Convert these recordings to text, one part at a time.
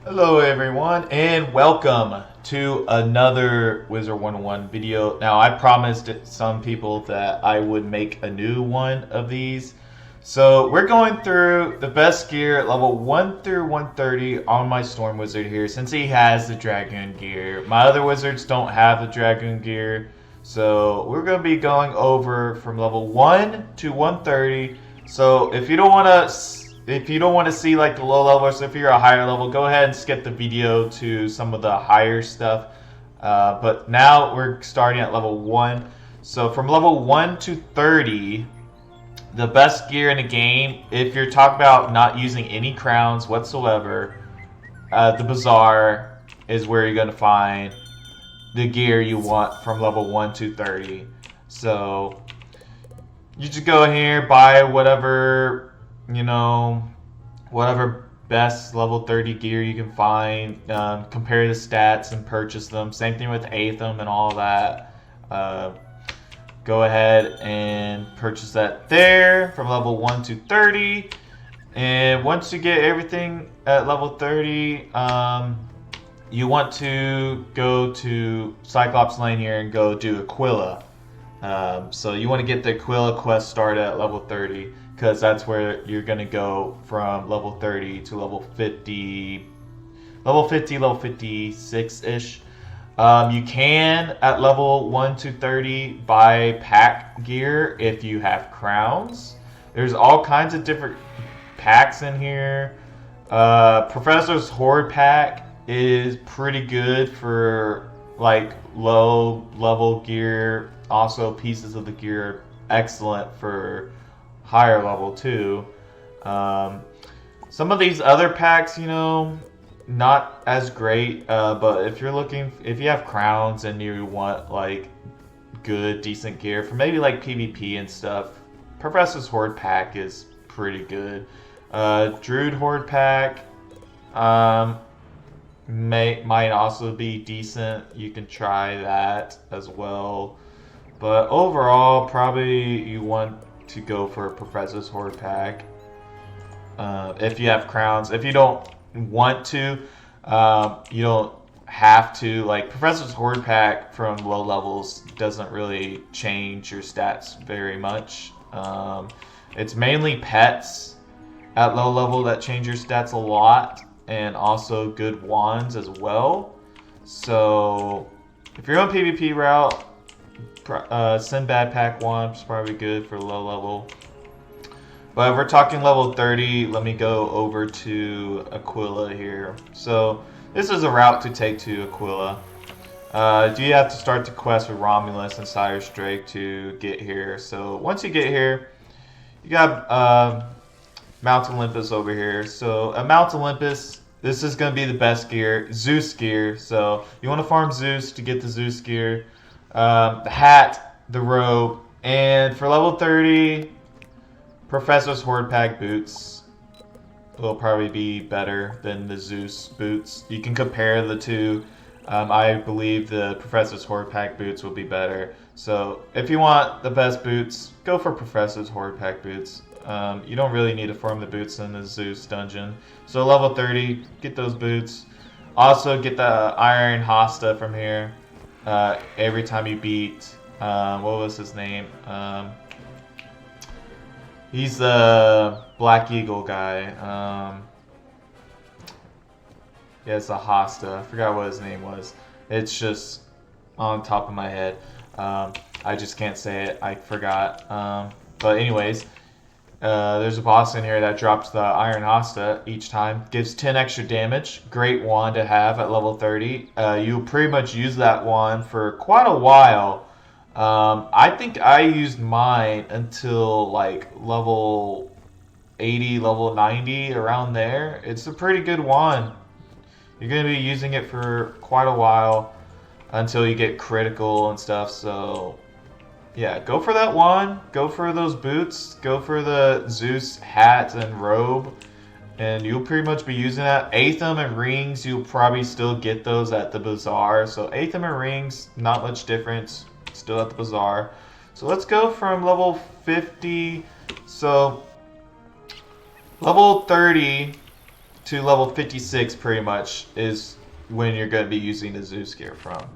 Hello everyone and welcome to another Wizard101 video. Now I promised some people that I would make a new one of these. So we're going through the best gear at level 1 through 130 on my Storm Wizard here since he has the Dragoon gear. My other wizards don't have the Dragoon gear. So we're going to be going over from level 1 to 130. So if you don't want to see like the low levels, if you're a higher level, go ahead and skip the video to some of the higher stuff. But now we're starting at level 1. So from level 1 to 30, the best gear in the game, if you're talking about not using any crowns whatsoever, the Bazaar is where you're going to find the gear you want from level 1 to 30. So you just go in here, buy whatever whatever best level 30 gear you can find, compare the stats and purchase them. Same thing with Aetham and all that. Go ahead and purchase that there from level 1 to 30. And once you get everything at level 30, you want to go to Cyclops Lane here and go do Aquila. So you want to get the Aquila quest started at level 30, because that's where you're going to go from level 30 to level 50, level 56-ish. You can, at level 1 to 30, buy pack gear if you have crowns. There's all kinds of different packs in here. Professor's Horde pack is pretty good for like low level gear. Also, pieces of the gear are excellent for higher level too. Some of these other packs, not as great. But if you have crowns and you want like good, decent gear for maybe like PvP and stuff, Professor's Horde pack is pretty good. Druid Horde pack might also be decent. You can try that as well. But overall, probably you want to go for a Professor's Horde pack if you have crowns. If you don't want to, you don't have to. Like, Professor's Horde pack from low levels doesn't really change your stats very much. It's mainly pets at low level that change your stats a lot, and also good wands as well. So if you're on PvP route, Sinbad pack wand is probably good for low level. But if we're talking level 30, let me go over to Aquila here. So this is a route to take to Aquila. You have to start the quest with Romulus and Cyrus Drake to get here. So once you get here, you got Mount Olympus over here. So at Mount Olympus, this is going to be the best gear, Zeus Gear. So you want to farm Zeus to get the Zeus Gear, the hat, the robe, and for level 30, Professor's Horde pack boots will probably be better than the Zeus boots. You can compare the two. I believe the Professor's Horde pack boots will be better. So if you want the best boots, go for Professor's Horde pack boots. You don't really need to farm the boots in the Zeus dungeon. So level 30, get those boots. Also get the Iron Hosta from here. Every time you beat, what was his name? He's the Black Eagle guy. Yeah, it's a Hosta. I forgot what his name was. It's just on top of my head. I just can't say it. I forgot. But anyways, there's a boss in here that drops the Iron Hosta each time. Gives 10 extra damage. Great wand to have at level 30. You pretty much use that wand for quite a while. I think I used mine until like level 80, level 90, around there. It's a pretty good wand. You're going to be using it for quite a while until you get critical and stuff. So yeah, go for that wand, go for those boots, go for the Zeus hat and robe, and you'll pretty much be using that. Aetham and rings, you'll probably still get those at the Bazaar. So Aetham and rings, not much difference, still at the Bazaar. So let's go from level 50. So level 30, to level 56 pretty much is when you're going to be using the Zeus Gear from.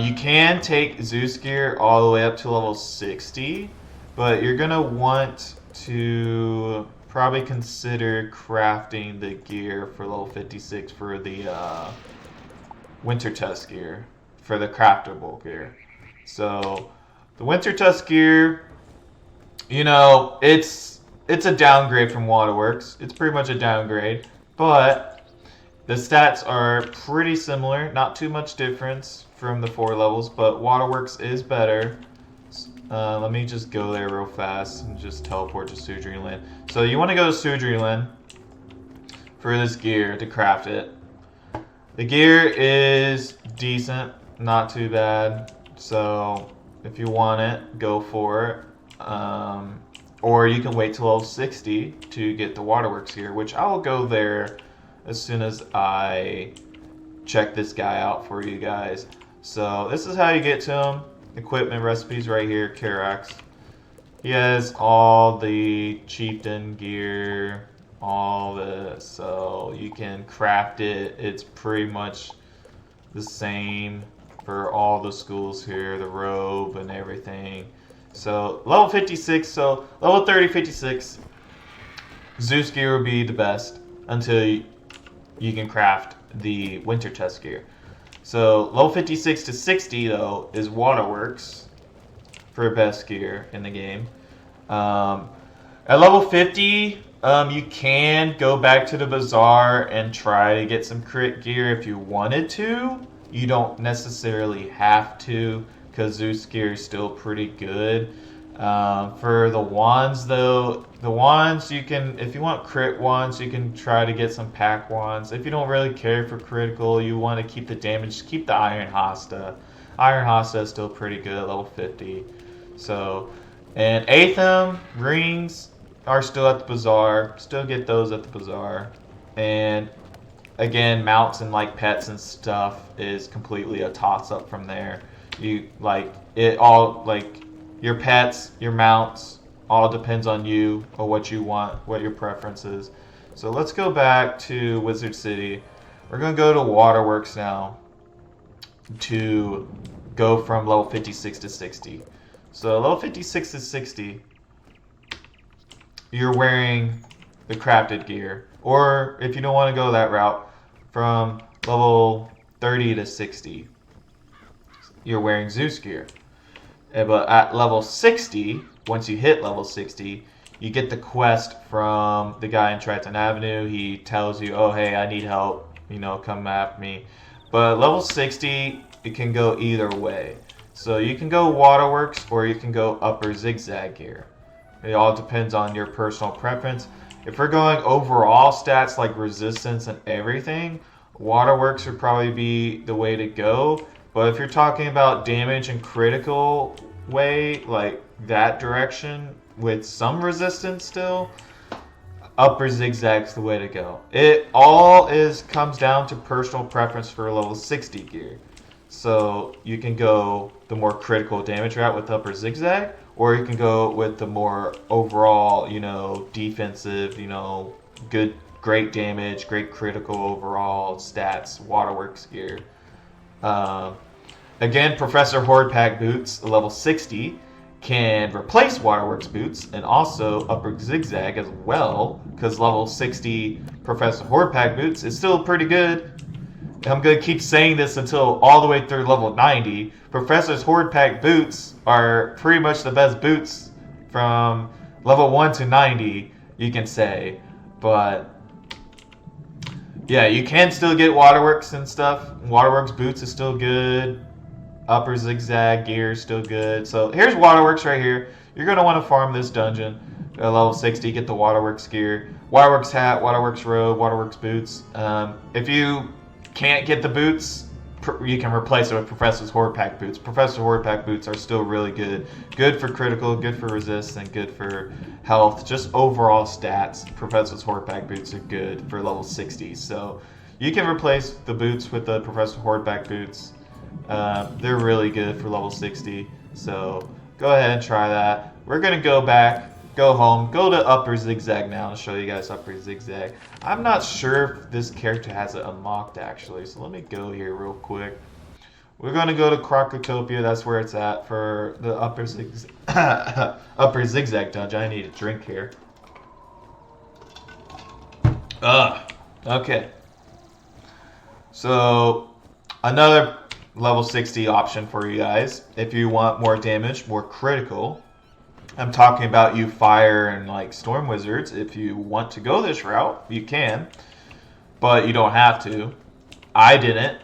You can take Zeus Gear all the way up to level 60, but you're going to want to probably consider crafting the gear for level 56 for the Winter Tusk Gear, for the craftable gear. So the Winter Tusk Gear, you know, it's a downgrade from Waterworks. It's pretty much a downgrade, but the stats are pretty similar. Not too much difference from the 4 levels, but Waterworks is better. Let me just go there real fast and just teleport to Sudriland. So you want to go to Sudriland for this gear to craft it. The gear is decent, not too bad. So if you want it, go for it. Or you can wait till level 60 to get the Waterworks gear, which I will go there as soon as I check this guy out for you guys. So this is how you get to him. Equipment recipes right here, Karax. He has all the chieftain gear, all this, so you can craft it. It's pretty much the same for all the schools here, the robe and everything. So level 56, so level 30, 56, Zeus Gear will be the best until you can craft the Winter Tusk Gear. So level 56 to 60 though is Waterworks for best gear in the game. At level 50, you can go back to the bazaar and try to get some crit gear if you wanted to. You don't necessarily have to, because Zeus Gear is still pretty good. For the wands though, the wands you can, if you want crit wands, you can try to get some pack wands. If you don't really care for critical, you want to keep the damage, keep the Iron Hosta. Iron Hosta is still pretty good at level 50. So, and Aetham rings are still at the bazaar. Still get those at the bazaar. And again, mounts and like pets and stuff is completely a toss up from there. You like it all, like your pets, your mounts, all depends on you or what you want, what your preference is. So let's go back to Wizard City. We're going to go to Waterworks now to go from level 56 to 60. So level 56 to 60, you're wearing the crafted gear. Or if you don't want to go that route, from level 30 to 60, you're wearing Zeus Gear. But at level 60, once you hit level 60, you get the quest from the guy in Triton Avenue. He tells you, oh, hey, I need help. You know, come at me. But level 60, it can go either way. So you can go Waterworks or you can go Upper Zigzag Gear. It all depends on your personal preference. If we're going overall stats like resistance and everything, Waterworks would probably be the way to go. But if you're talking about damage and critical way, like that direction with some resistance still, Upper Zigzag's the way to go. It all comes down to personal preference for level 60 gear. So you can go the more critical damage route with Upper Zigzag, or you can go with the more overall, you know, defensive, you know, great damage, great critical overall stats, Waterworks gear. Again, Professor Hordpack boots, level 60, can replace Waterworks boots and also Upper Zigzag as well, because level 60 Professor Hordpack boots is still pretty good. I'm going to keep saying this until all the way through level 90. Professor's Hordpack boots are pretty much the best boots from level 1 to 90, you can say. But yeah, you can still get Waterworks and stuff. Waterworks boots is still good. Upper Zigzag gear is still good. So here's Waterworks right here. You're going to want to farm this dungeon at level 60, get the Waterworks gear. Waterworks hat, Waterworks robe, Waterworks boots. If you can't get the boots, you can replace it with Professor's Hordpack boots. Professor Hordpack boots are still really good. Good for critical, good for resist, and good for health. Just overall stats, Professor's Hordpack boots are good for level 60. So you can replace the boots with the Professor Hordpack boots. They're really good for level 60. So go ahead and try that. We're going to go back go home. Go to Upper Zigzag now to show you guys Upper Zigzag. I'm not sure if this character has it unlocked actually, so let me go here real quick. We're going to go to Crocotopia. That's where it's at for the Upper Zigzag dungeon. I need a drink here. Okay. So, another level 60 option for you guys. If you want more damage, more critical. I'm talking about you fire and like storm wizards. If you want to go this route, you can. But you don't have to. I didn't.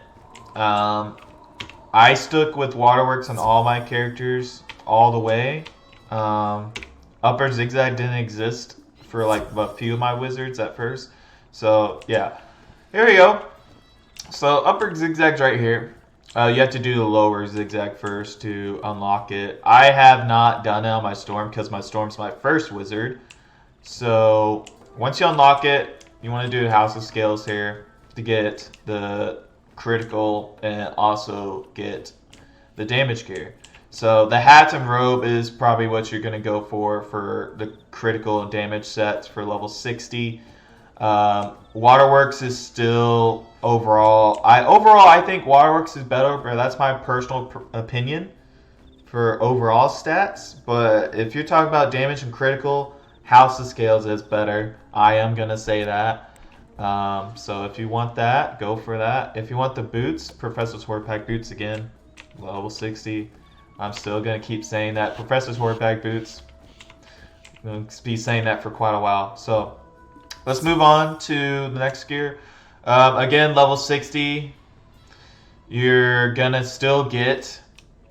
I stuck with Waterworks on all my characters all the way. Upper Zigzag didn't exist for like a few of my wizards at first. So yeah, here we go. So Upper Zigzag's right here. You have to do the lower zigzag first to unlock it. I have not done it on my Storm because my Storm's my first wizard. So once you unlock it, you want to do the House of Scales here to get the critical and also get the damage gear. So the hats and robe is probably what you're going to go for the critical and damage sets for level 60. Waterworks is still overall I think Waterworks is better, but that's my personal opinion for overall stats. But if you're talking about damage and critical, House of Scales is better. I am gonna say that. So if you want that, go for that. If you want the boots, Professor's Horde Pack boots again, level 60. I'm still gonna keep saying that. Professor's Horde Pack boots. I'm gonna be saying that for quite a while. So let's move on to the next gear. Again, level 60. You're gonna still get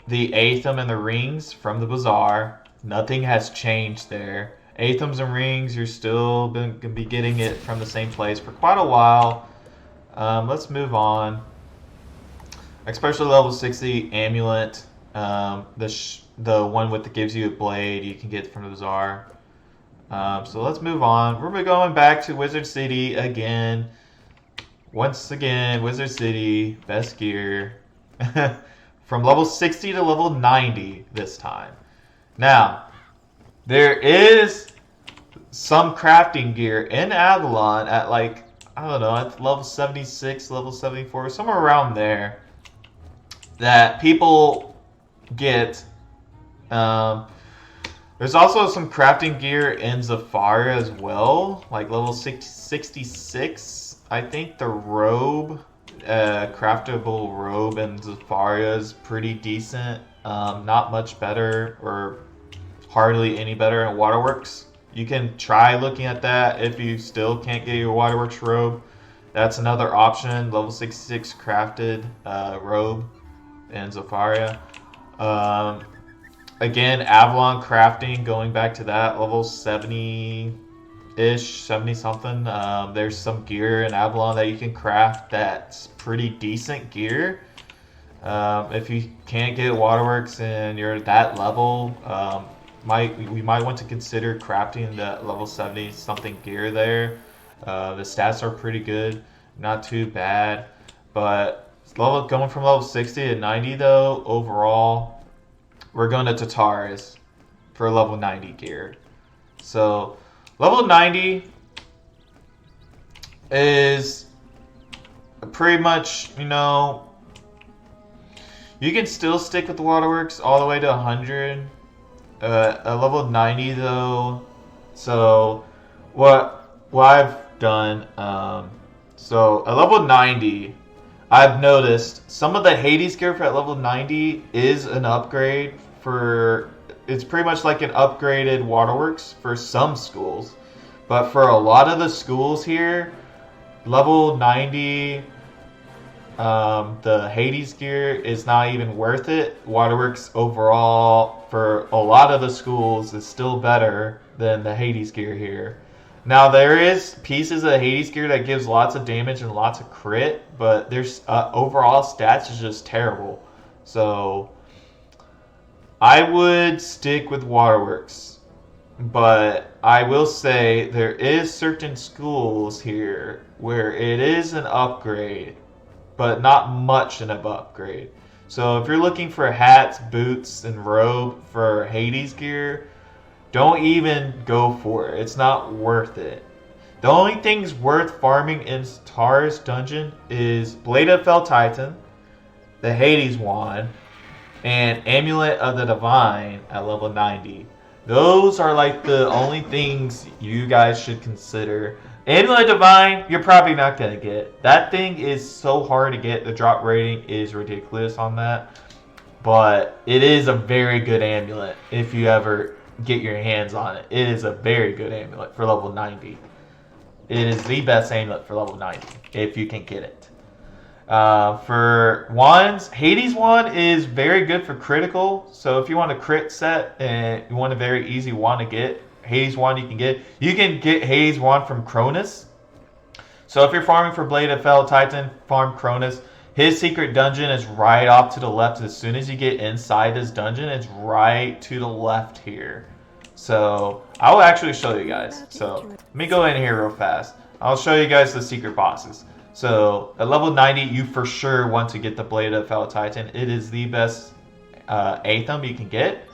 the Aethum and the rings from the bazaar. Nothing has changed there. Aethums and rings, you're still gonna be getting it from the same place for quite a while. Let's move on. Especially level 60 Amulet. The one with that gives you a blade you can get from the bazaar. So let's move on. We're going back to Wizard City again. Once again, Wizard City, best gear. From level 60 to level 90 this time. Now, there is some crafting gear in Avalon at like, I don't know, at level 76, level 74, somewhere around there that people get. There's also some crafting gear in Zafari as well, like level 66. I think the robe, craftable robe in Zafari is pretty decent. Not much better or hardly any better in Waterworks. You can try looking at that if you still can't get your Waterworks robe. That's another option, level 66 crafted robe in Zafari. Again, Avalon crafting, going back to that, level 70-ish, 70-something. There's some gear in Avalon that you can craft that's pretty decent gear. If you can't get Waterworks and you're at that level, we might want to consider crafting that level 70-something gear there. The stats are pretty good, not too bad. But going from level 60 to 90 though, overall, we're going to Tataris for level 90 gear. So, level 90 is pretty much, you know, you can still stick with the Waterworks all the way to 100. At level 90 though, so what I've done, so at level 90, I've noticed some of the Hades gear for at level 90 is an upgrade for, it's pretty much like an upgraded Waterworks for some schools. But for a lot of the schools here, level 90, the Hades gear is not even worth it. Waterworks overall, for a lot of the schools, is still better than the Hades gear here. Now, there is pieces of the Hades gear that gives lots of damage and lots of crit, but there's overall stats is just terrible. So, I would stick with Waterworks. But I will say there is certain schools here where it is an upgrade, but not much of an upgrade. So if you're looking for hats, boots, and robe for Hades gear, don't even go for it. It's not worth it. The only things worth farming in Tar's dungeon is Blade of Fell Titan, the Hades Wand, and Amulet of the Divine at level 90. Those are like the only things you guys should consider. Amulet Divine, you're probably not going to get. That thing is so hard to get. The drop rating is ridiculous on that. But it is a very good amulet if you ever get your hands on it. It is a very good amulet for level 90. It is the best amulet for level 90 if you can get it. For wands, Hades Wand is very good for critical. So if you want a crit set and you want a very easy wand to get, Hades Wand you can get. You can get Hades Wand from Cronus. So if you're farming for Blade of Fell Titan, farm Cronus. His secret dungeon is right off to the left. As soon as you get inside this dungeon, it's right to the left here. So I will actually show you guys. So let me go in here real fast. I'll show you guys the secret bosses. So at level 90, you for sure want to get the Blade of Fell Titan. It is the best Aetham you can get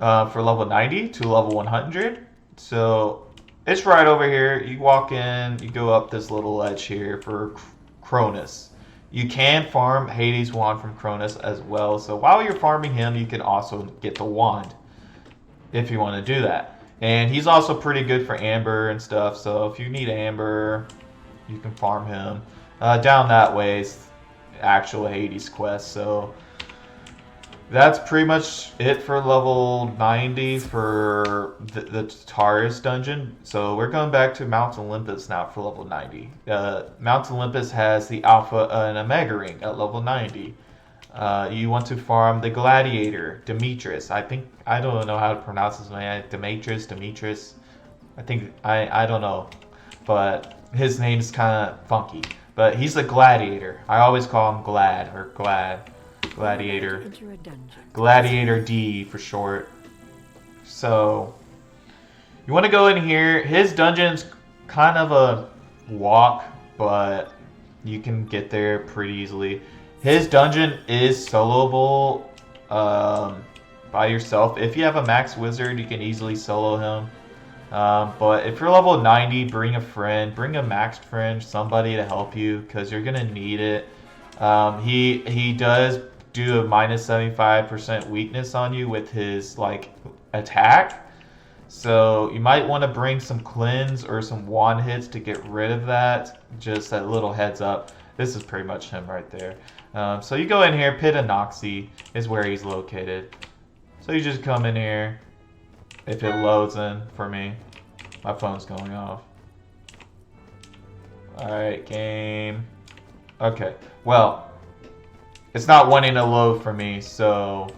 for level 90 to level 100. So it's right over here. You walk in, you go up this little ledge here for Cronus. You can farm Hades Wand from Cronus as well. So while you're farming him, you can also get the wand if you want to do that. And he's also pretty good for Amber and stuff. So if you need Amber, you can farm him. Down that way is actual Hades quest. So that's pretty much it for level 90 for the Taurus dungeon. So we're going back to Mount Olympus now for level 90. Mount Olympus has the Alpha and Omega ring at level 90. You want to farm the Gladiator, Demetrius. I don't know how to pronounce his name. Demetrius. I don't know. But his name's kind of funky. But he's the Gladiator. I always call him Glad or Glad. Gladiator. Gladiator D for short. So you want to go in here. His dungeon's kind of a walk, but you can get there pretty easily. His dungeon is soloable by yourself. If you have a max wizard, you can easily solo him. But if you're level 90, bring a friend. Bring a maxed friend, somebody to help you, because you're going to need it. He does do a minus 75% weakness on you with his attack. So you might want to bring some cleanse or some wand hits to get rid of that. Just a little heads up. This is pretty much him right there. So you go in here, Pit of Noxie is where he's located. So you just come in here. If it loads in for me. My phone's going off. Alright, game. Okay, well, it's not wanting to load for me, so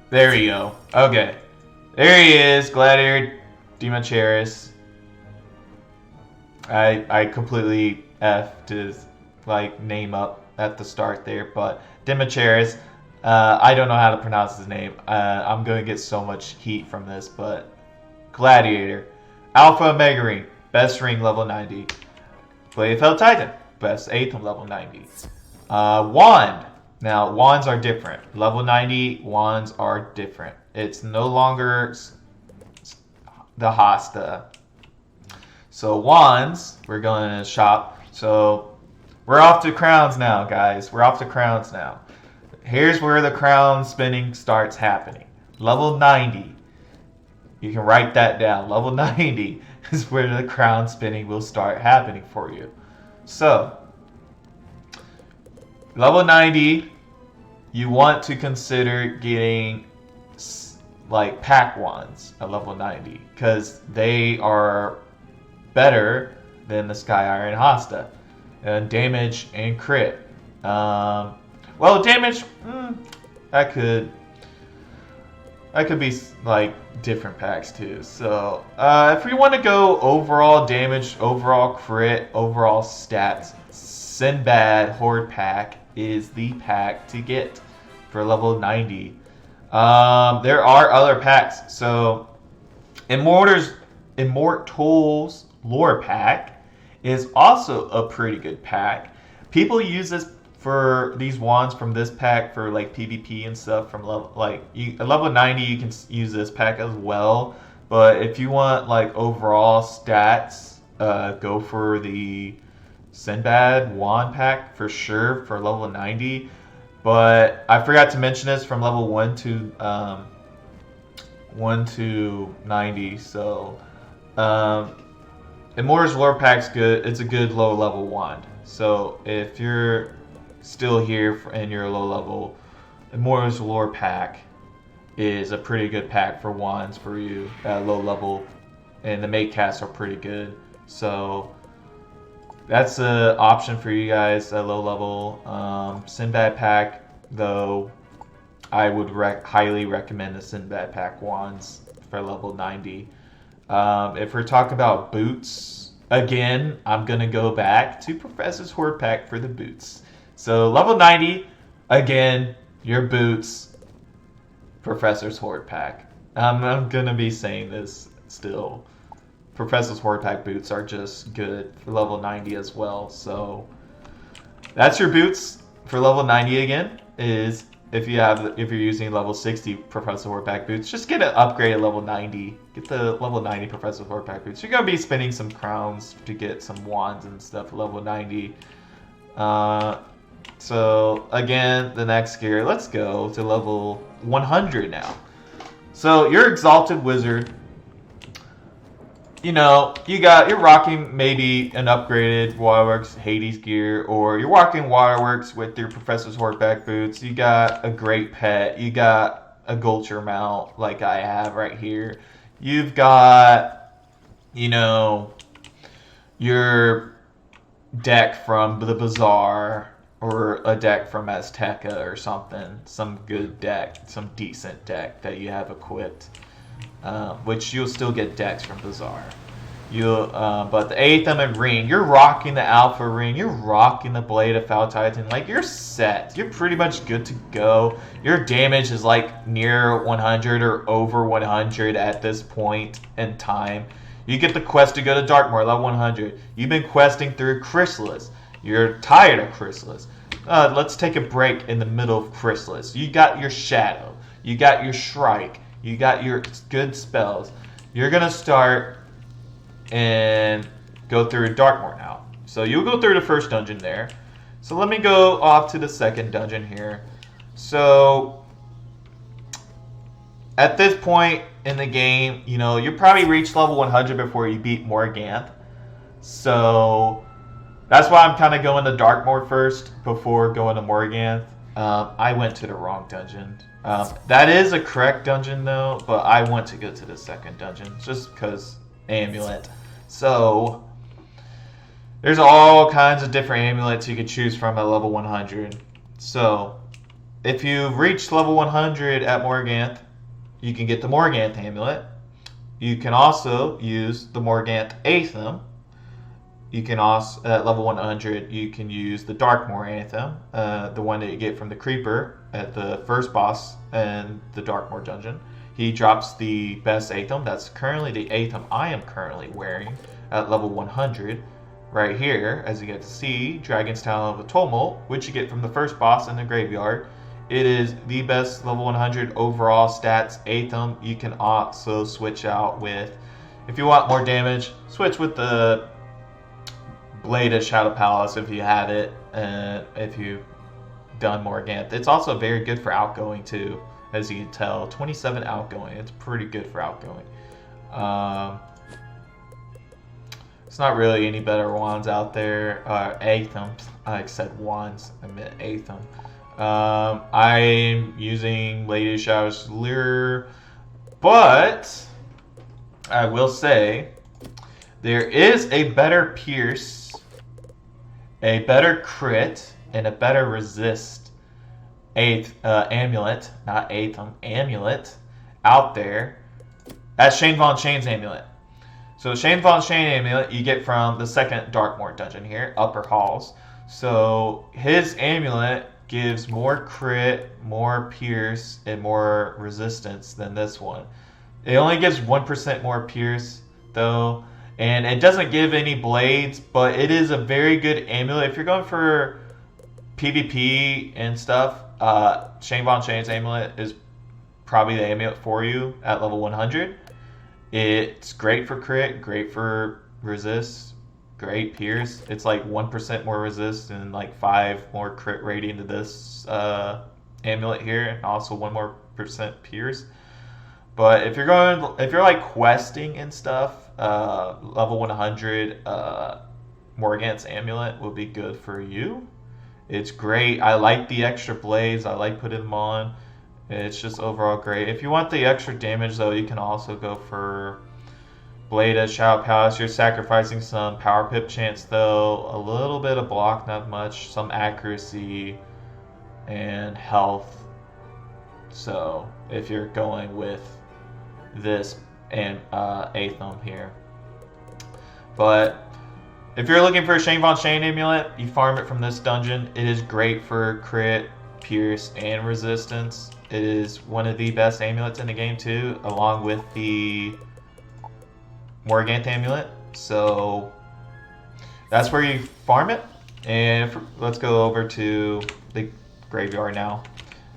there you go. Okay, there he is, Gladiator Demetrius. I completely effed his name up at the start there, but Demetrius. I don't know how to pronounce his name. I'm going to get so much heat from this, but Gladiator. Alpha Omega ring, best ring level 90. Blade of Fell Titan, best Aetham level 90. Wand. Now, wands are different. Level 90 wands are different. It's no longer the Hasta. So wands, we're going to shop. So we're off to crowns now, guys. We're off to crowns now. Here's where the crown spinning starts happening. Level 90. You can write that down. Level 90 is where the crown spinning will start happening for you. So, level 90, you want to consider getting pack wands at level 90. Because they are better than the Sky Iron Hasta. And damage and crit. Well, damage, that could be different packs too. So if we want to go overall damage, overall crit, overall stats, Sinbad Horde pack is the pack to get for level 90. There are other packs. So Immortals Lore pack is also a pretty good pack. People use this for these wands from this pack for like PvP and stuff from level at level 90 you can use this pack as well. But if you want like overall stats, go for the Sinbad wand pack for sure for level 90. But I forgot to mention this from level 1 to 90. So Immortal's Lore pack's good. It's a good low level wand. So if you're still here and you're low level, Immortal's Lore pack is a pretty good pack for wands for you at low level, and the mage casts are pretty good. So that's an option for you guys at low level. Sinbad pack, though, I would highly recommend the Sinbad pack wands for level 90. If we're talking about boots, again, I'm going to go back to Professor's Horde pack for the boots. So level 90, again, your boots, Professor's Horde pack. I'm going to be saying this still. Professor's Horde pack boots are just good for level 90 as well. So that's your boots for level 90 again. Is if you're using level 60 Professor's Horde pack boots, just get an upgrade at level 90. Get the level 90 Professor's Horde pack boots. You're gonna be spending some crowns to get some wands and stuff at level 90. So again, the next gear. Let's go to level 100 now. So you're Exalted Wizard. You know, you're rocking maybe an upgraded Waterworks Hades gear, or you're rocking Waterworks with your Professor's Horde back boots. You got a great pet. You got a Gulcher mount like I have right here. You've got, your deck from the Bazaar, or a deck from Azteca or something. Some good deck, some decent deck that you have equipped. Which you'll still get decks from Bazaar. But the Aetham and Ring, you're rocking the Alpha Ring, you're rocking the Blade of Foul Titan, like you're set. You're pretty much good to go. Your damage is like near 100 or over 100 at this point in time. You get the quest to go to Darkmoor, level 100. You've been questing through Chrysalis. You're tired of Chrysalis. Let's take a break in the middle of Chrysalis. You got your Shadow. You got your Shrike. You got your good spells. You're going to start and go through Darkmoor now. So you'll go through the first dungeon there. So let me go off to the second dungeon here. So at this point in the game, you probably reach level 100 before you beat Morganth. So that's why I'm kind of going to Darkmoor first before going to Morganth. I went to the wrong dungeon. That is a correct dungeon though, but I want to go to the second dungeon just because Amulet. So there's all kinds of different amulets you can choose from at level 100. So if you've reached level 100 at Morganth, you can get the Morganth amulet. You can also use the Morganth Aetham. You can also, at level 100, you can use the Darkmoor Aetham, the one that you get from the Creeper at the first boss in the Darkmoor dungeon. He drops the best Aetham. That's currently the Aetham I am currently wearing at level 100. Right here, as you get to see, Dragon's Talon of a Tumult, which you get from the first boss in the graveyard. It is the best level 100 overall stats Aetham. You can also switch out with, if you want more damage, switch with the Blade of Shadow Palace if you have it, and if you've done Morganth. It's also very good for outgoing too, as you can tell. 27 outgoing, it's pretty good for outgoing. It's not really any better wands out there. Aetham, I said wands, I meant Aetham. I'm using Lady of Shadow's Lure, but I will say there is a better Pierce, a better crit, and a better resist amulet, not Aetham, amulet, out there. That's Shane Von Shane's amulet. So Shane Von Shane amulet you get from the second Darkmoor dungeon here, Upper Halls. So his amulet gives more crit, more pierce, and more resistance than this one. It only gives 1% more pierce though. And it doesn't give any blades, but it is a very good amulet. If you're going for PvP and stuff, Shane Von Shane's Amulet is probably the amulet for you at level 100. It's great for crit, great for resist, great pierce. It's like 1% more resist and like 5 more crit rating to this amulet here, and also 1% more pierce. But if you're like questing and stuff, level 100 Morgant's Amulet will be good for you. It's great. I like the extra blades. I like putting them on. It's just overall great. If you want the extra damage, though, you can also go for Blade at Shadow Palace. You're sacrificing some Power Pip chance, though. A little bit of block, not much. Some accuracy and health. So if you're going with this and Aetham here. But if you're looking for a Shane Von Shane Amulet, you farm it from this dungeon. It is great for crit, pierce, and resistance. It is one of the best amulets in the game too, along with the Morgant Amulet. So that's where you farm it. And let's go over to the graveyard now.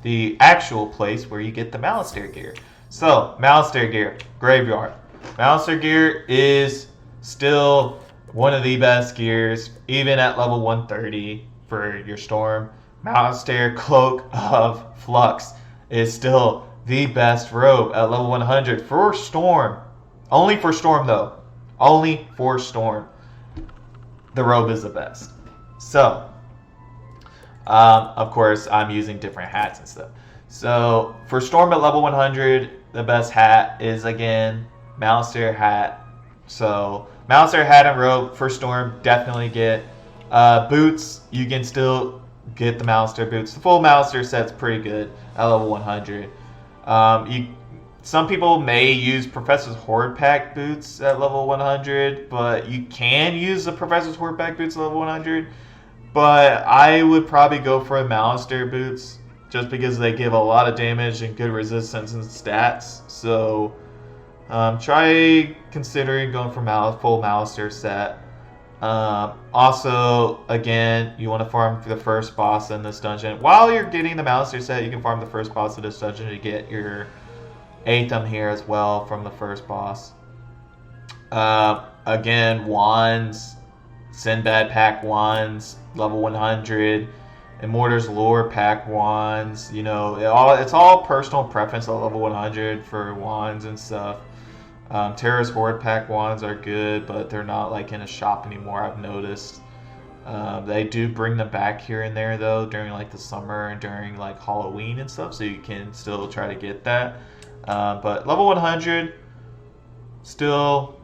The actual place where you get the Malistaire gear. So, Malistaire gear, graveyard. Malistaire gear is still one of the best gears, even at level 130 for your Storm. Malistaire Cloak of Flux is still the best robe at level 100 for Storm. Only for Storm, though. Only for Storm. The robe is the best. So, of course, I'm using different hats and stuff. So, for Storm at level 100, the best hat is, again, Malistaire hat. So, Malistaire hat and robe for Storm, definitely get. Boots, you can still get the Malistaire boots. The full Malistaire set's pretty good at level 100. Some people may use Professor's Horde Pack boots at level 100, but you can use the Professor's Horde Pack boots at level 100. But I would probably go for a Malistaire boots, just because they give a lot of damage and good resistance and stats. So try considering going for full Malistaire set. Also, again, you want to farm for the first boss in this dungeon. While you're getting the Malistaire set, you can farm the first boss of this dungeon to get your Aetham here as well from the first boss. Again, wands, Sinbad pack wands, level 100. Immortal's Lore pack wands, you know, it's all personal preference at level 100 for wands and stuff. Terra's Horde pack wands are good, but they're not like in a shop anymore, I've noticed. They do bring them back here and there though during like the summer and during like Halloween and stuff, so you can still try to get that. But level 100, still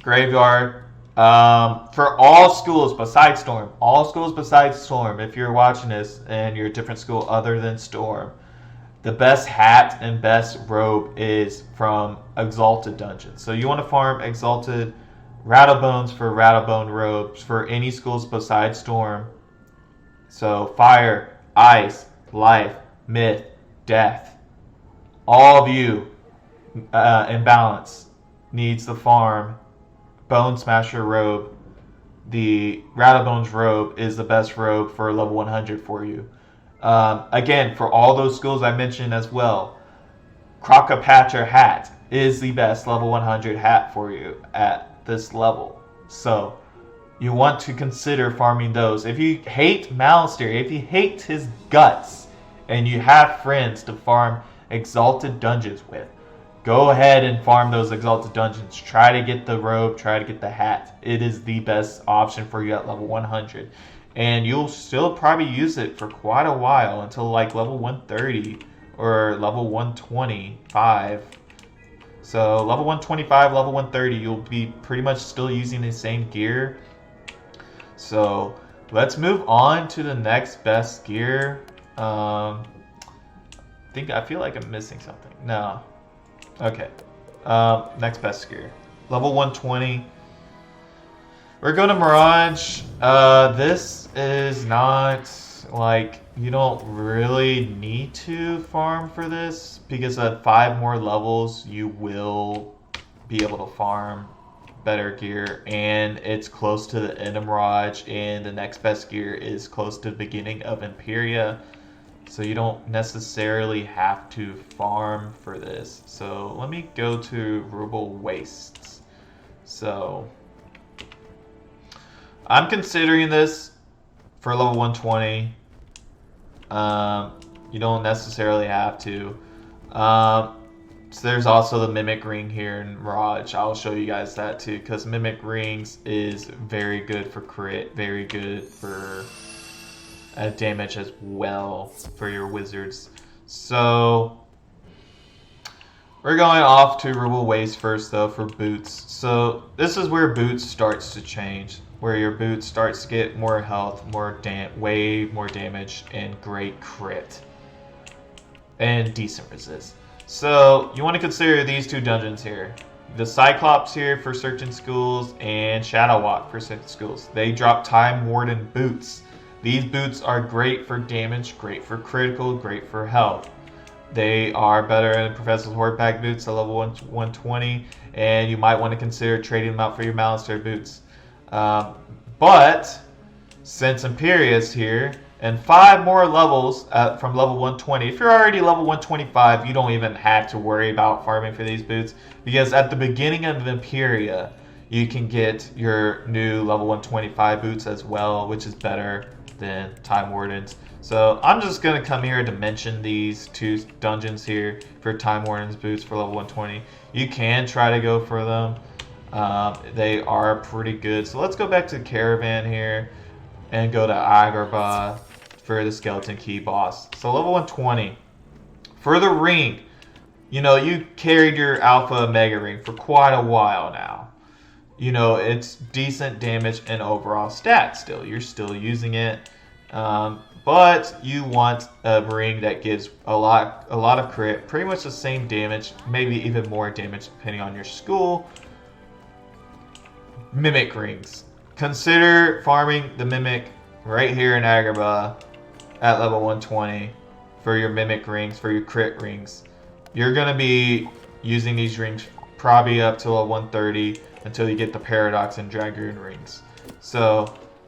graveyard. For all schools besides Storm, if you're watching this and you're a different school other than Storm, the best hat and best robe is from Exalted Dungeons. So you want to farm Exalted Rattlebones for Rattlebone robes for any schools besides Storm. So Fire, Ice, Life, Myth, Death. All of you in balance needs the farm Bone Smasher robe. The Rattlebones robe is the best robe for level 100 for you. Again, for all those schools I mentioned as well, Crocopatcher hat is the best level 100 hat for you at this level. So you want to consider farming those. If you hate Malistaire, if you hate his guts, and you have friends to farm Exalted Dungeons with, go ahead and farm those Exalted Dungeons. Try to get the robe, try to get the hat. It is the best option for you at level 100. And you'll still probably use it for quite a while until like level 130 or level 125. So level 125, level 130, you'll be pretty much still using the same gear. So let's move on to the next best gear. I feel like I'm missing something. No. Okay. Next best gear. Level 120. We're going to Mirage. This is not like, you don't really need to farm for this, because at 5 more levels you will be able to farm better gear, and it's close to the end of Mirage, and the next best gear is close to the beginning of Imperia. So you don't necessarily have to farm for this. So let me go to Ruble Wastes. So I'm considering this for level 120. You don't necessarily have to. So there's also the Mimic Ring here in Mirage. I'll show you guys that too, because Mimic Rings is very good for crit, very good for damage as well for your wizards. So we're going off to Ruble Waste first though for boots. So this is where boots starts to change, where your boots starts to get more health, way more damage, and great crit and decent resist. So you want to consider these two dungeons here. The Cyclops here for certain schools and Shadow Walk for certain schools. They drop Time Warden boots. These boots are great for damage, great for critical, great for health. They are better than Professor's Horde Pack boots at level 120, and you might want to consider trading them out for your Malister boots. But since Imperia is here, and 5 more levels from level 120. If you're already level 125, you don't even have to worry about farming for these boots, because at the beginning of Imperia, you can get your new level 125 boots as well, which is better than Time Wardens. So I'm just going to come here to mention these two dungeons here for Time Wardens boots for level 120. You can try to go for them. They are pretty good. So let's go back to the Caravan here and go to Agrabah for the Skeleton Key boss. So level 120. For the ring, you know, you carried your Alpha Mega Ring for quite a while now. You know, it's decent damage and overall stats still. You're still using it. But you want a ring that gives a lot of crit, pretty much the same damage, maybe even more damage depending on your school. Mimic rings. Consider farming the Mimic right here in Agrabah at level 120 for your Mimic rings, for your crit rings. You're going to be using these rings probably up to level 130 until you get the Paradox and Dragoon rings. So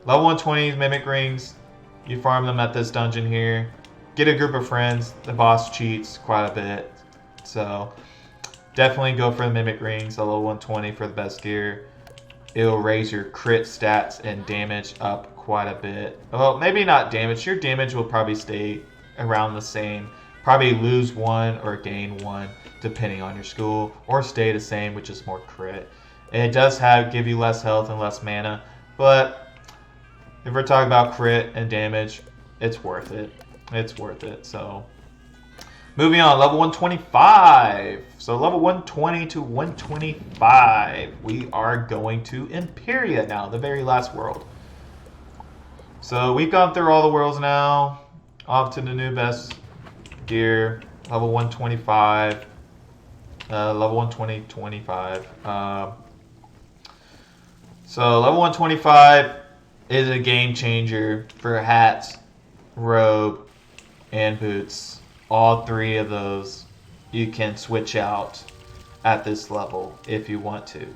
level 120 Mimic rings, you farm them at this dungeon here. Get a group of friends. The boss cheats quite a bit. So definitely go for the Mimic rings at level 120 for the best gear. It'll raise your crit stats and damage up quite a bit. Well, maybe not damage. Your damage will probably stay around the same. Probably lose 1 or gain 1 depending on your school, or stay the same, which is more crit. And it does give you less health and less mana, but if we're talking about crit and damage, it's worth it. It's worth it. So moving on, level 125. So level 120 to 125. We are going to Imperia now, the very last world. So we've gone through all the worlds now. Off to the new best gear. Level 125. Level 120, 25. So level 125 is a game changer for hats, robe, and boots. All 3 of those you can switch out at this level if you want to.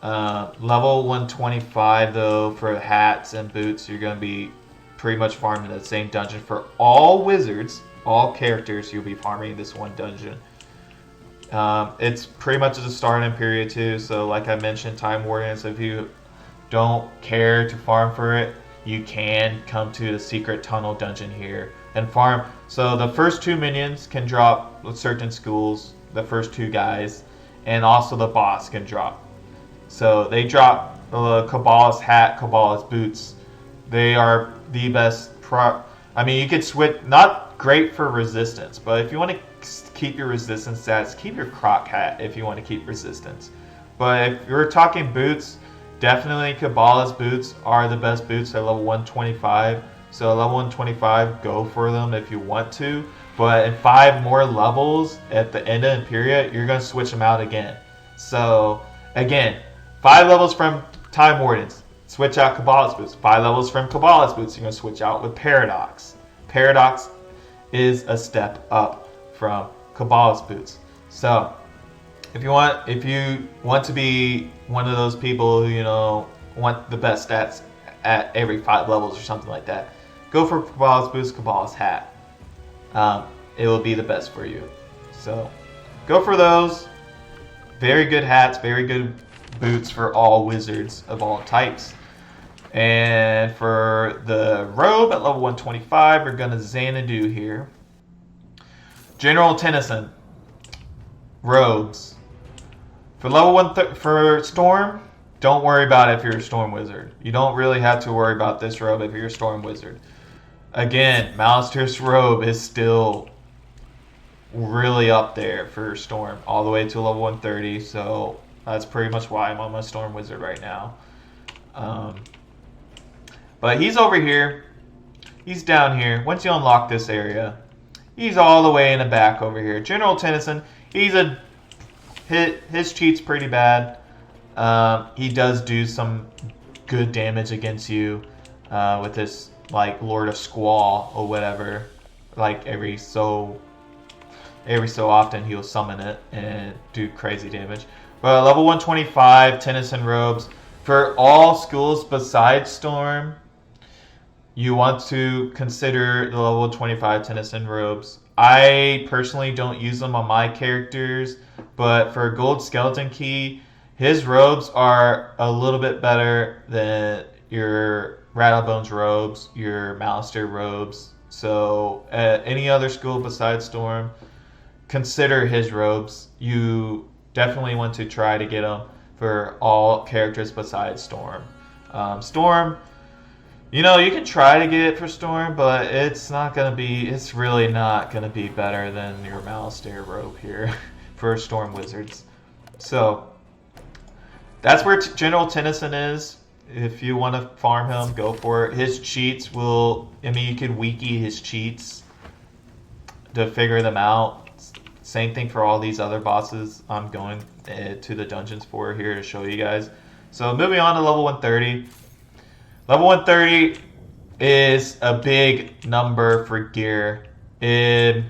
Level 125 though, for hats and boots, you're going to be pretty much farming the same dungeon for all wizards, all characters. You'll be farming this one dungeon. It's pretty much at the start of Imperia too, so like I mentioned, Time Wardens, if you don't care to farm for it, you can come to the secret tunnel dungeon here and farm. So the first 2 minions can drop with certain schools, the first 2 guys, and also the boss can drop. So they drop the Kabbalist hat, Kabbalist boots. They are the best I mean, you could switch, not great for resistance, but if you want to keep your resistance stats, keep your croc hat if you want to keep resistance. But if you're talking boots, definitely Kabbalist boots are the best boots at level 125. So level 125, go for them if you want to. But in 5 more levels at the end of Imperia, you're going to switch them out again. So again, 5 levels from Time Wardens, switch out Kabbalist boots. 5 levels from Kabbalist boots, you're going to switch out with Paradox. Paradox is a step up from Kabbalist boots. So if you want to be one of those people who, you know, want the best stats at every 5 levels or something like that, go for Cabal's Boots, Cabal's Hat. It will be the best for you. So go for those. Very good hats, very good boots for all wizards of all types. And for the robe at level 125, we're going to Xanadu here. General Tennyson. Robes. For level 1 for Storm, don't worry about it if you're a Storm Wizard. You don't really have to worry about this robe if you're a Storm Wizard. Again, Malister's robe is still really up there for Storm, all the way to level 130, so that's pretty much why I'm on my Storm Wizard right now. But he's over here. He's down here. Once you unlock this area, he's all the way in the back over here. General Tennyson, his cheat's pretty bad. He does do some good damage against you with this, like, Lord of Squall or whatever. Like every so often he'll summon it and do crazy damage. But level 125 Tennyson robes for all schools besides Storm. You want to consider the level 25 Tennyson robes. I personally don't use them on my characters, but for Gold Skeleton Key, his robes are a little bit better than your Rattlebones robes, your Malister robes. So any other school besides Storm, consider his robes. You definitely want to try to get them for all characters besides Storm. Storm, you know, you can try to get it for Storm, but it's really not gonna be better than your Malister robe here for Storm Wizards. So that's where General Tennyson is. If you want to farm him, go for it. His cheats will, I mean, you can wiki his cheats to figure them out. Same thing for all these other bosses I'm going to the dungeons for here to show you guys. So moving on to level 130. Level 130 is a big number for gear. If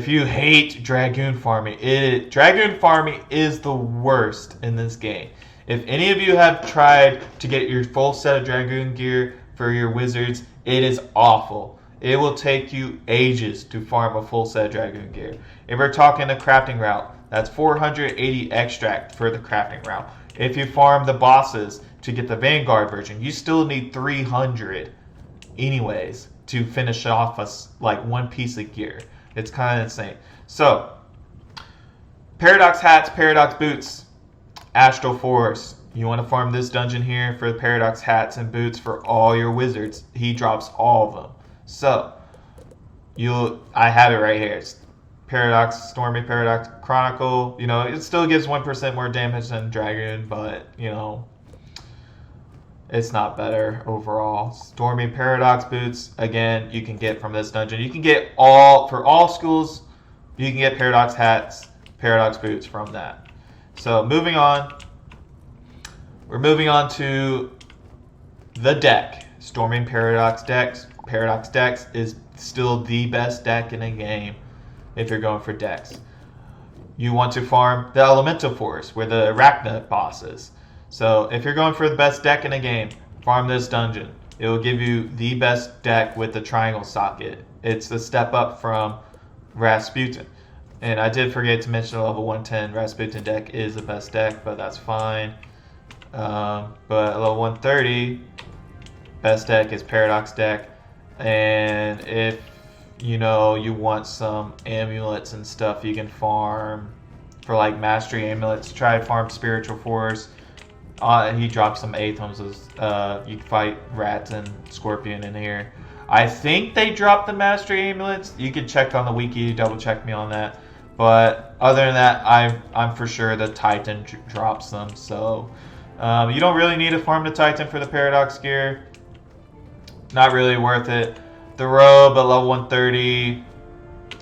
you hate Dragoon farming, Dragoon farming is the worst in this game. If any of you have tried to get your full set of Dragoon gear for your wizards, it is awful. It will take you ages to farm a full set of Dragoon gear. If we're talking the crafting route, that's 480 extract for the crafting route. If you farm the bosses to get the Vanguard version, you still need 300 anyways to finish off like one piece of gear. It's kind of insane. So, Paradox Hats, Paradox Boots, Astral Force. You want to farm this dungeon here for the Paradox Hats and Boots for all your wizards. He drops all of them. So, I have it right here. It's Paradox, Stormy Paradox Chronicle. You know, it still gives 1% more damage than Dragoon, but, you know, it's not better overall. Stormy Paradox Boots, again, you can get from this dungeon. You can get for all schools, you can get Paradox Hats, Paradox Boots from that. So moving on, we're moving on to the deck. Storming Paradox decks. Paradox decks is still the best deck in the game if you're going for decks. You want to farm the Elemental Force, where the Arachna boss is. So if you're going for the best deck in the game, farm this dungeon. It will give you the best deck with the triangle socket. It's a step up from Rasputin. And I did forget to mention the level 110 Rasputin deck is the best deck, but that's fine. But level 130, best deck is Paradox deck. And if you want some amulets and stuff, you can farm for like Mastery Amulets. Try to farm Spiritual Force. He drops some Aethams. You can fight Rats and Scorpion in here. I think they dropped the Mastery Amulets. You can check on the wiki, double check me on that. But other than that, I'm for sure the Titan drops them. So you don't really need to farm the Titan for the Paradox gear. Not really worth it. The Robe at level 130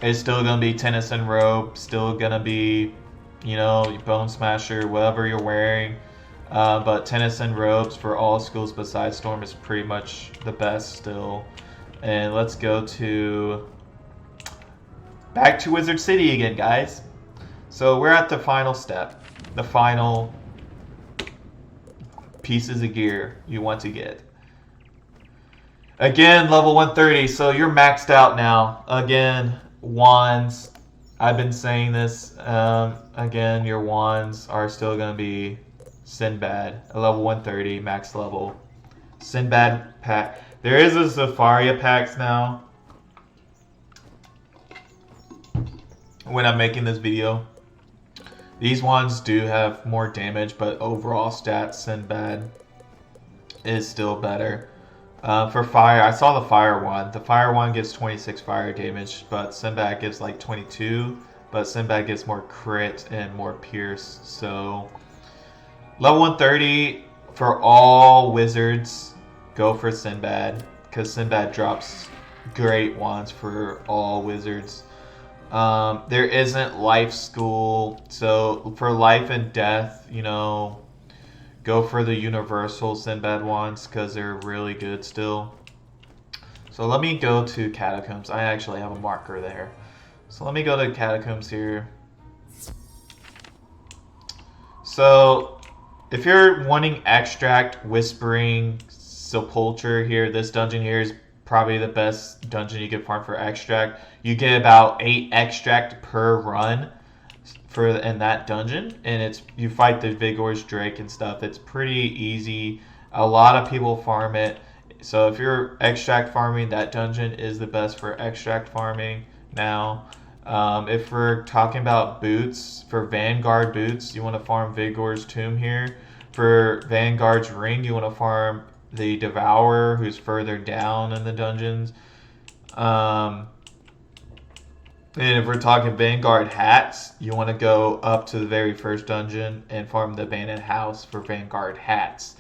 is still going to be Tennyson Robe. Still going to be, Bone Smasher, whatever you're wearing. But Tennyson Robes for all schools besides Storm is pretty much the best still. And let's go back to Wizard City again, guys. So we're at the final step. The final pieces of gear you want to get. Again, level 130, so you're maxed out now. Again, wands. I've been saying this. Again, your wands are still going to be Sinbad, a level 130, max level. Sinbad pack. There is a Zafaria packs now. When I'm making this video. These ones do have more damage, but overall stats, Sinbad is still better. For fire, I saw the fire one. The fire one gives 26 fire damage, but Sinbad gives like 22. But Sinbad gives more crit and more pierce. So level 130 for all wizards, go for Sinbad, because Sinbad drops great wands for all wizards. There isn't life school, so for life and death, you know, go for the universal Sinbad wands because they're really good still. So let me go to Catacombs. I actually have a marker there. So let me go to Catacombs here. So if you're wanting Extract, Whispering, Sepulture here, this dungeon here is probably the best dungeon you can farm for Extract. You get about 8 Extract per run in that dungeon, and you fight the Vigor's Drake and stuff. It's pretty easy. A lot of people farm it. So if you're Extract farming, that dungeon is the best for Extract farming now. If we're talking about boots, for Vanguard boots, you want to farm Vigor's Tomb here. For Vanguard's Ring, you want to farm the Devourer, who's further down in the dungeons. And if we're talking Vanguard hats, you want to go up to the very first dungeon and farm the Abandoned House for Vanguard hats.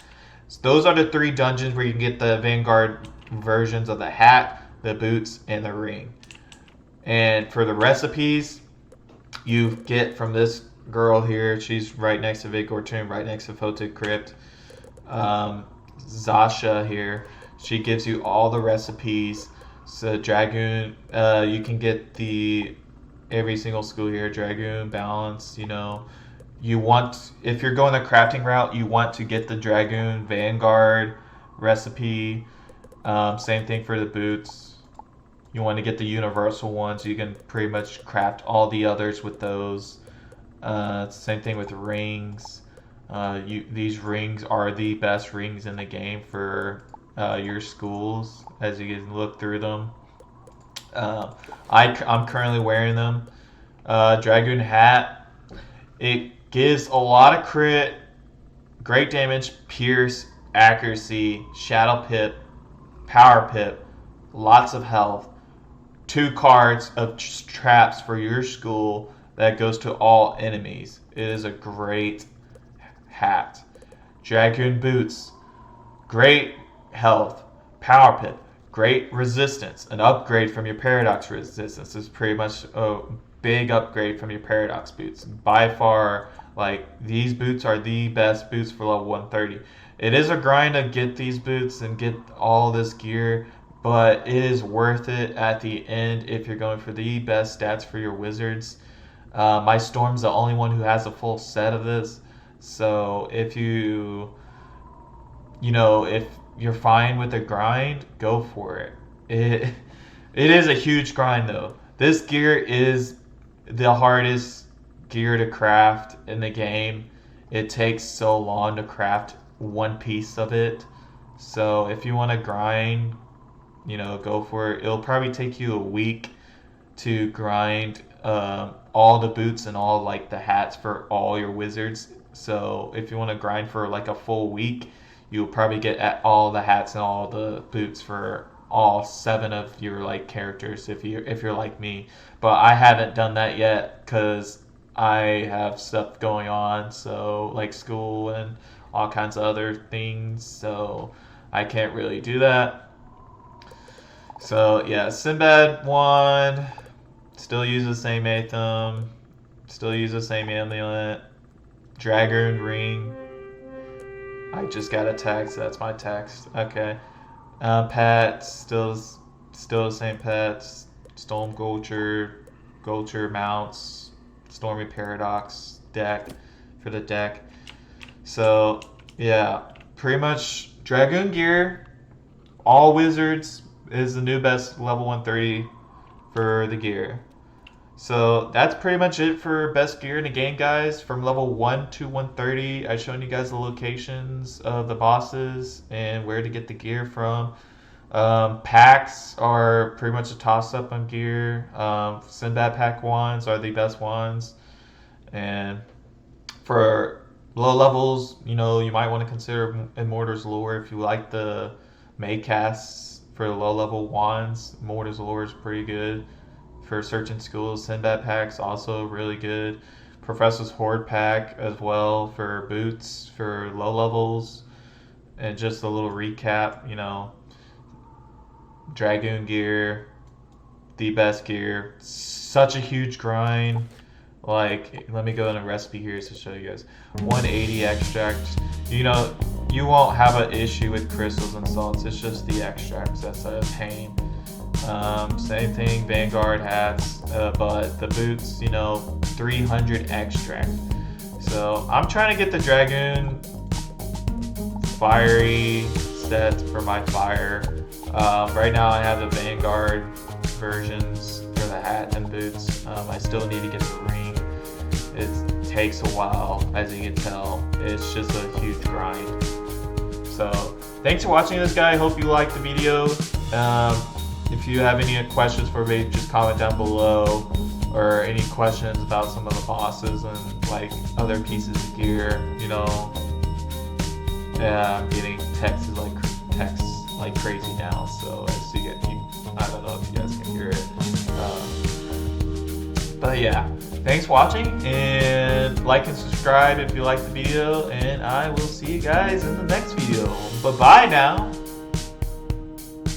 So those are the 3 dungeons where you can get the Vanguard versions of the hat, the boots, and the ring. And for the recipes, you get from this girl here. She's right next to Vigor Tomb, right next to Photic Crypt. Zasha here. She gives you all the recipes. So Dragoon, you can get every single school here, Dragoon, Balance, you know. If you're going the crafting route, you want to get the Dragoon Vanguard recipe. Same thing for the boots. You want to get the universal ones. You can pretty much craft all the others with those. Same thing with rings. These rings are the best rings in the game for your schools, as you can look through them. I'm currently wearing them. Dragoon hat. It gives a lot of crit, great damage, pierce, accuracy, shadow pip, power pip, lots of health. 2 cards of traps for your school that goes to all enemies. It is a great hat. Dragoon boots. Great health, power pip, great resistance, an upgrade from your paradox resistance. Is pretty much a big upgrade from your paradox boots. By far, like, these boots are the best boots for level 130. It is a grind to get these boots and get all this gear, but it is worth it at the end if you're going for the best stats for your wizards. My Storm's the only one who has a full set of this, so if if you're fine with the grind, go for it. It is a huge grind though. This gear is the hardest gear to craft in the game. It takes so long to craft one piece of it. So if you want to grind, go for it. It'll probably take you a week to grind all the boots and all like the hats for all your wizards. So if you want to grind for like a full week, you'll probably get at all the hats and all the boots for all 7 of your like characters if you're like me. But I haven't done that yet because I have stuff going on, so like school and all kinds of other things, so I can't really do that. So yeah, Sinbad 1, still use the same Aetham, still use the same Amulet, Dragoon Ring. I just got a text, that's my text. Okay. Pets, still the same pets. Storm Gulcher mounts, Stormy Paradox deck for the deck. So yeah, pretty much Dragoon Gear, all wizards is the new best level 130 for the gear. So that's pretty much it for best gear in the game, guys. From level 1 to 130, I've shown you guys the locations of the bosses and where to get the gear from. Packs are pretty much a toss-up on gear. Sinbad pack wands are the best ones. And for low levels, you know, you might want to consider Immortal's Lure if you like the May casts for the low level wands. Immortal's Lure is pretty good. For searching schools, Sinbad packs also really good. Professor's Horde pack as well for boots for low levels. And just a little recap, you know, Dragoon Gear, the best gear. Such a huge grind. Like, let me go in a recipe here to show you guys. 180 extract. You know, you won't have an issue with crystals and salts. It's just the extracts that's a pain. Same thing, Vanguard hats, but the boots, you know, 300 extract. So I'm trying to get the Dragoon fiery set for my fire. Right now I have the Vanguard versions for the hat and boots. I still need to get the ring. It takes a while, as you can tell. It's just a huge grind. So thanks for watching this, guy. Hope you liked the video. If you have any questions for me, just comment down below, or any questions about some of the bosses and like other pieces of gear. You know, I'm getting texts like crazy now, so as you get, I don't know if you guys can hear it. But yeah, thanks for watching, and like and subscribe if you like the video, and I will see you guys in the next video. Bye bye now.